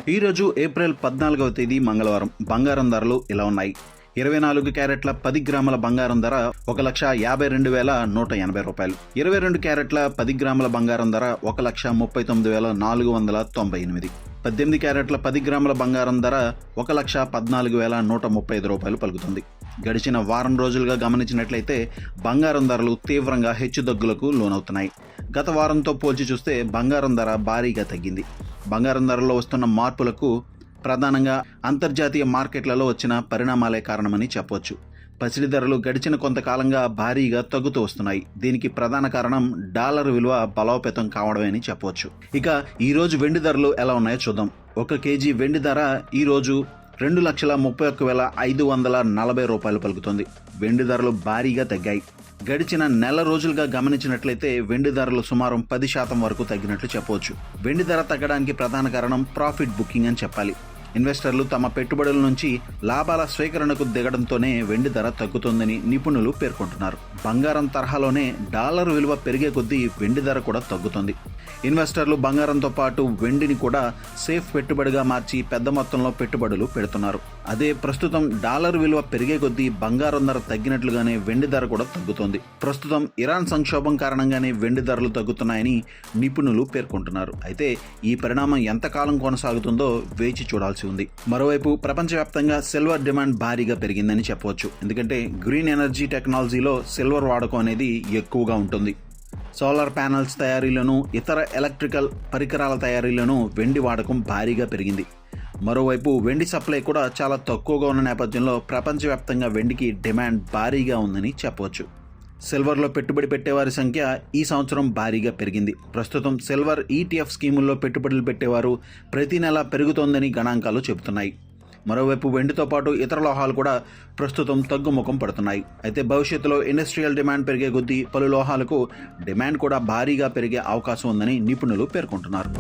ఈరోజు ఏప్రిల్ 14వ తేదీ మంగళవారం. బంగారం ధరలు ఇలా ఉన్నాయి. 24 క్యారెట్ల 10 గ్రాముల బంగారం ధర 1,52,180 రూపాయలు. 22 క్యారెట్ల 10 గ్రాముల బంగారం ధర 1,39,498. 18 క్యారెట్ల 10 గ్రాముల బంగారం ధర 1,14,135 రూపాయలు పలుకుతుంది. గడిచిన వారం రోజులుగా గమనించినట్లయితే బంగారం ధరలు తీవ్రంగా హెచ్చుతగ్గులకు లోనవుతున్నాయి. గత వారంతో పోల్చి చూస్తే బంగారం ధర భారీగా తగ్గింది. బంగారం ధరల్లో వస్తున్న మార్పులకు ప్రధానంగా అంతర్జాతీయ మార్కెట్లలో వచ్చిన పరిణామాలే కారణమని చెప్పవచ్చు. పసిడి ధరలు గడిచిన కొంతకాలంగా భారీగా తగ్గుతూ వస్తున్నాయి. దీనికి ప్రధాన కారణం డాలర్ విలువ బలోపేతం కావడమే అని చెప్పవచ్చు. ఇక ఈరోజు వెండి ధరలు ఎలా ఉన్నాయో చూద్దాం. 1 కేజీ వెండి ధర ఈరోజు 2,31,540 రూపాయలు పలుకుతుంది. వెండి ధరలు భారీగా తగ్గాయి. గడిచిన నెల రోజులుగా గమనించినట్లయితే వెండి ధరలు సుమారు 10% వరకు తగ్గినట్లు చెప్పవచ్చు. వెండి ధర తగ్గడానికి ప్రధాన కారణం ప్రాఫిట్ బుకింగ్ అని చెప్పాలి. ఇన్వెస్టర్లు తమ పెట్టుబడుల నుంచి లాభాల స్వీకరణకు దిగడంతోనే వెండి ధర తగ్గుతుందని నిపుణులు పేర్కొంటున్నారు. బంగారం తరహాలోనే డాలర్ విలువ పెరిగే కొద్దీ వెండి ధర కూడా తగ్గుతుంది. ఇన్వెస్టర్లు బంగారంతో పాటు వెండిని కూడా సేఫ్ పెట్టుబడిగా మార్చి పెద్ద మొత్తంలో పెట్టుబడులు పెడుతున్నారు. అదే ప్రస్తుతం డాలర్ విలువ పెరిగే కొద్దీ బంగారం ధర తగ్గినట్లుగానే వెండి ధర కూడా తగ్గుతోంది. ప్రస్తుతం ఇరాన్ సంక్షోభం కారణంగానే వెండి ధరలు తగ్గుతున్నాయని నిపుణులు పేర్కొంటున్నారు. అయితే ఈ పరిణామం ఎంతకాలం కొనసాగుతుందో వేచి చూడాల్సి ఉంది. మరోవైపు ప్రపంచవ్యాప్తంగా సిల్వర్ డిమాండ్ భారీగా పెరిగిందని చెప్పవచ్చు. ఎందుకంటే గ్రీన్ ఎనర్జీ టెక్నాలజీలో సిల్వర్ వాడకం అనేది ఎక్కువగా ఉంటుంది. సోలార్ ప్యానెల్స్ తయారీలోనూ ఇతర ఎలక్ట్రికల్ పరికరాల తయారీలోనూ వెండి వాడకం భారీగా పెరిగింది. మరోవైపు వెండి సప్లై కూడా చాలా తక్కువగా ఉన్న నేపథ్యంలో ప్రపంచవ్యాప్తంగా వెండికి డిమాండ్ భారీగా ఉందని చెప్పవచ్చు. సిల్వర్లో పెట్టుబడి పెట్టేవారి సంఖ్య ఈ సంవత్సరం భారీగా పెరిగింది. ప్రస్తుతం సిల్వర్ ETF స్కీముల్లో పెట్టుబడులు పెట్టేవారు ప్రతి నెల పెరుగుతోందని గణాంకాలు చెబుతున్నాయి. మరోవైపు వెండితో పాటు ఇతర లోహాలు కూడా ప్రస్తుతం తగ్గుముఖం పడుతున్నాయి. అయితే భవిష్యత్తులో ఇండస్ట్రియల్ డిమాండ్ పెరిగే కొద్దీ పలు లోహాలకు డిమాండ్ కూడా భారీగా పెరిగే అవకాశం ఉందని నిపుణులు పేర్కొంటున్నారు.